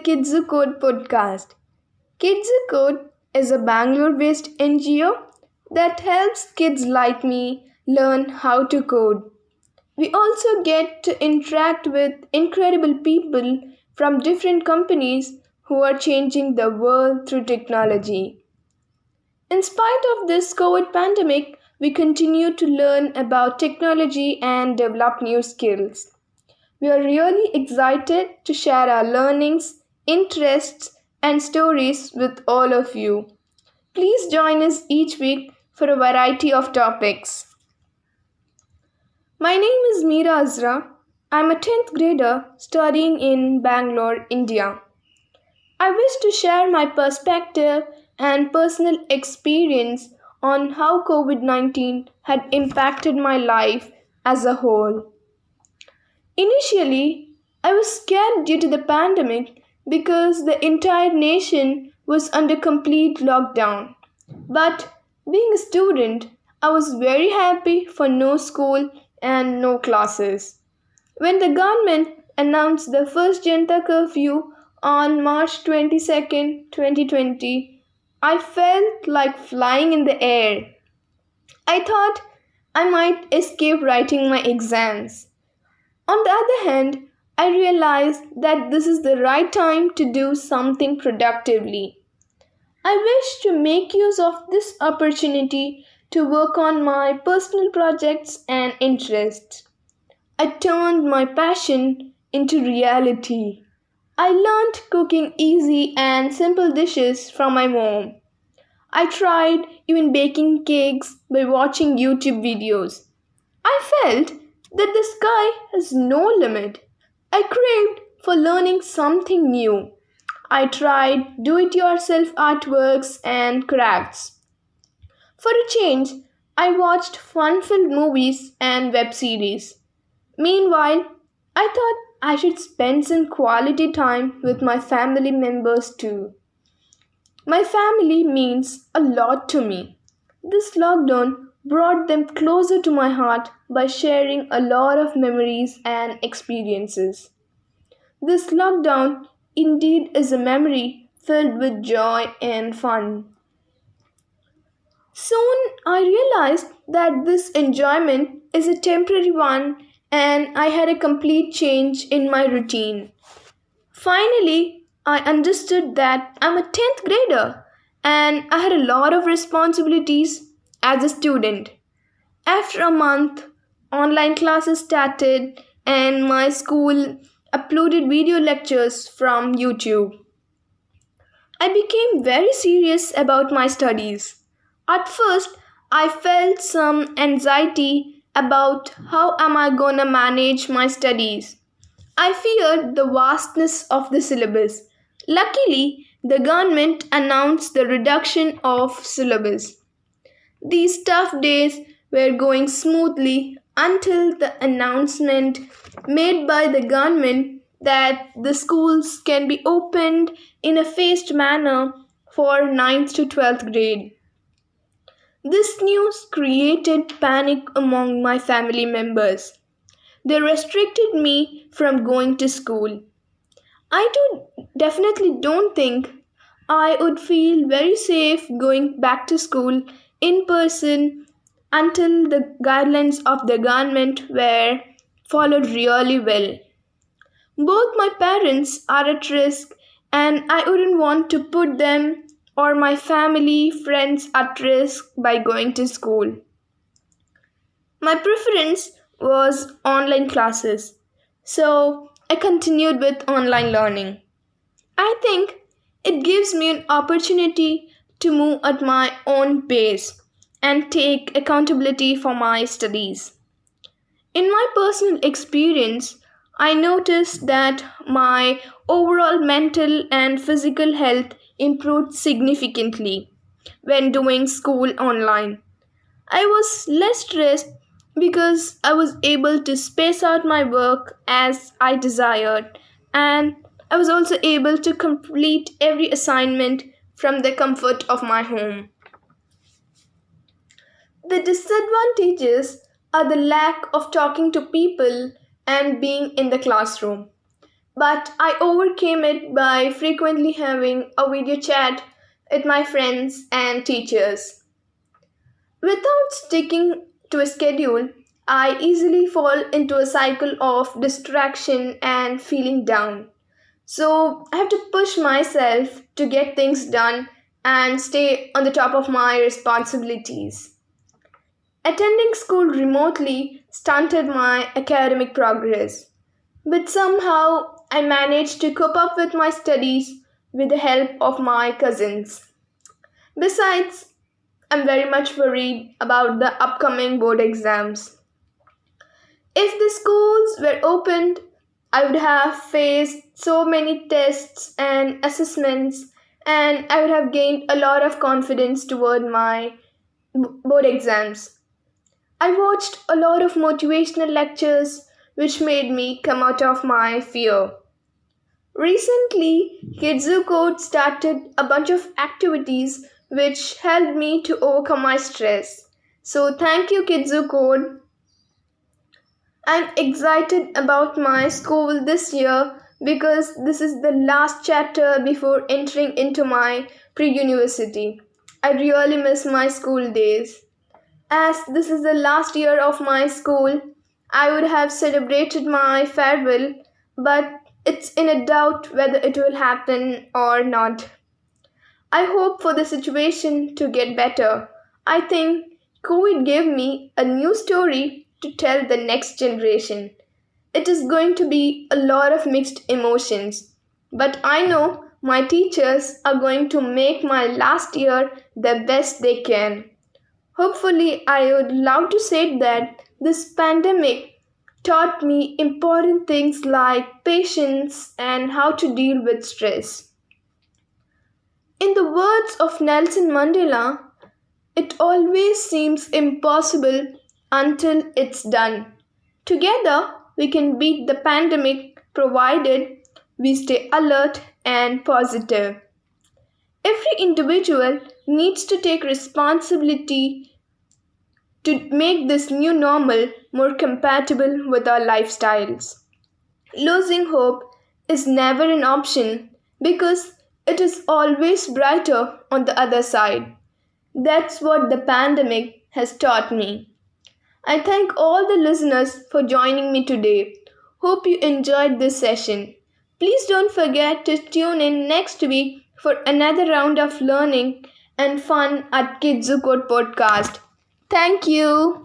Kids Who Code podcast. Kids Who Code is a Bangalore based NGO that helps kids like me learn how to code. We also get to interact with incredible people from different companies who are changing the world through technology. In spite of this COVID pandemic, we continue to learn about technology and develop new skills. We are really excited to share our learnings, interests, and stories with all of you. Please join us each week for a variety of topics. My name is Meera Azra. I'm a 10th grader studying in Bangalore, India. I wish to share my perspective and personal experience on how COVID 19 had impacted my life as a whole. Initially, I was scared due to the pandemic because the entire nation was under complete lockdown. But being a student, I was very happy for no school and no classes. When the government announced the first Janta curfew on March 22nd, 2020, I felt like flying in the air. I thought I might escape writing my exams. On the other hand, I realized that this is the right time to do something productively. I wish to make use of this opportunity to work on my personal projects and interests. I turned my passion into reality. I learned cooking easy and simple dishes from my mom. I tried even baking cakes by watching YouTube videos. I felt that the sky has no limit. I craved for learning something new. I tried do it yourself artworks and crafts. For a change, I watched fun filled movies and web series. Meanwhile, I thought I should spend some quality time with my family members too. My family means a lot to me. This lockdown brought them closer to my heart by sharing a lot of memories and experiences. This lockdown indeed is a memory filled with joy and fun. Soon I realized that this enjoyment is a temporary one and I had a complete change in my routine. Finally, I understood that I'm a 10th grader and I had a lot of responsibilities as a student. After a month, online classes started and my school uploaded video lectures from YouTube. I became very serious about my studies. At first, I felt some anxiety about how am I going to manage my studies. I feared the vastness of the syllabus. Luckily, the government announced the reduction of syllabus. These tough days were going smoothly until the announcement made by the government that the schools can be opened in a phased manner for ninth to 12th grade. This news created panic among my family members. They restricted me from going to school. Definitely don't think I would feel very safe going back to school in person until the guidelines of the government were followed really well. Both my parents are at risk, and I wouldn't want to put them or my family, friends at risk by going to school. My preference was online classes, so I continued with online learning. I think it gives me an opportunity to move at my own pace and take accountability for my studies. In my personal experience, I noticed that my overall mental and physical health improved significantly when doing school online. I was less stressed because I was able to space out my work as I desired, and I was also able to complete every assignment from the comfort of my home. The disadvantages are the lack of talking to people and being in the classroom. But I overcame it by frequently having a video chat with my friends and teachers. Without sticking to a schedule, I easily fall into a cycle of distraction and feeling down. So I have to push myself to get things done and stay on the top of my responsibilities. Attending school remotely stunted my academic progress, but somehow I managed to cope up with my studies with the help of my cousins. Besides, I'm very much worried about the upcoming board exams. If the schools were opened, I would have faced so many tests and assessments, and I would have gained a lot of confidence toward my board exams. I watched a lot of motivational lectures which made me come out of my fear. Recently, Kidzu Code started a bunch of activities which helped me to overcome my stress. So, thank you, Kidzu Code. I'm excited about my school this year because this is the last chapter before entering into my pre university. I really miss my school days. As this is the last year of my school, I would have celebrated my farewell, but it's in a doubt whether it will happen or not. I hope for the situation to get better. I think COVID gave me a new story to tell the next generation. It is going to be a lot of mixed emotions, but I know my teachers are going to make my last year the best they can. Hopefully, I would love to say that this pandemic taught me important things like patience and how to deal with stress. In the words of Nelson Mandela, it always seems impossible until it's done. Together, we can beat the pandemic provided we stay alert and positive. Every individual needs to take responsibility to make this new normal more compatible with our lifestyles. Losing hope is never an option because it is always brighter on the other side. That's what the pandemic has taught me. I thank all the listeners for joining me today. Hope you enjoyed this session. Please don't forget to tune in next week for another round of learning and fun at Kids Who Code podcast. Thank you.